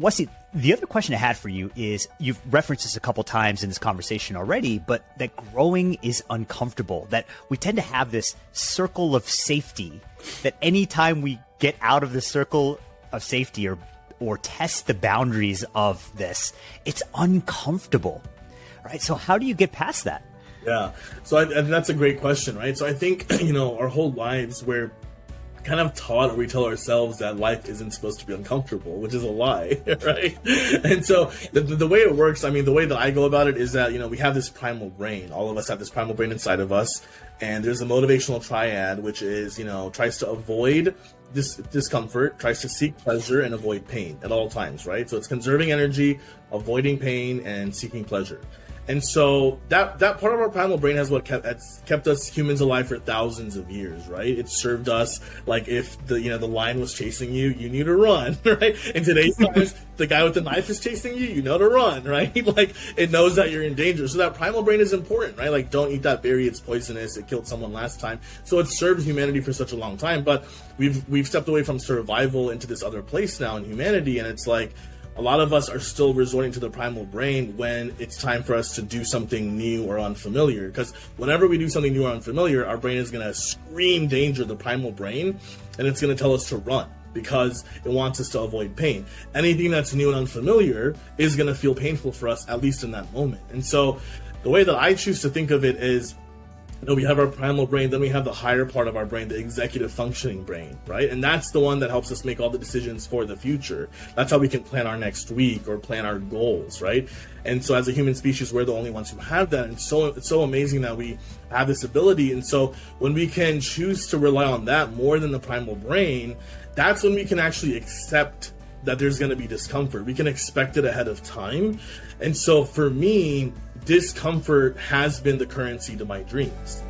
Wasi, the other question I had for you is, you've referenced this a couple times in this conversation already, but that growing is uncomfortable, that we tend to have this circle of safety, that anytime we get out of the circle of safety or test the boundaries of this, it's uncomfortable, right? So how do you get past that? Yeah, so and that's a great question, right? So I think, our whole lives, we're kind of taught, or we tell ourselves that life isn't supposed to be uncomfortable, which is a lie, right? And so the way it works, the way that I go about it is that, we have this primal brain. All of us have this primal brain inside of us. And there's a motivational triad, which is, tries to avoid discomfort, tries to seek pleasure and avoid pain at all times, right? So it's conserving energy, avoiding pain, and seeking pleasure. And so that part of our primal brain has kept us humans alive for thousands of years, right? It served us like if the lion was chasing you, you knew to run, right? In today's times, the guy with the knife is chasing you, you know to run, right? Like it knows that you're in danger. So that primal brain is important, right? Like don't eat that berry, it's poisonous, it killed someone last time. So it served humanity for such a long time, but we've stepped away from survival into this other place now in humanity, and it's like a lot of us are still resorting to the primal brain when it's time for us to do something new or unfamiliar. Because whenever we do something new or unfamiliar, our brain is going to scream danger, the primal brain, and it's going to tell us to run because it wants us to avoid pain. Anything that's new and unfamiliar is going to feel painful for us, at least in that moment. And so the way that I choose to think of it is, we have our primal brain, then we have the higher part of our brain, the executive functioning brain, right? And that's the one that helps us make all the decisions for the future. That's how we can plan our next week or plan our goals, right? And so as a human species, we're the only ones who have that. And so it's so amazing that we have this ability. And so when we can choose to rely on that more than the primal brain, that's when we can actually accept that there's going to be discomfort. We can expect it ahead of time. And so for me, discomfort has been the currency to my dreams.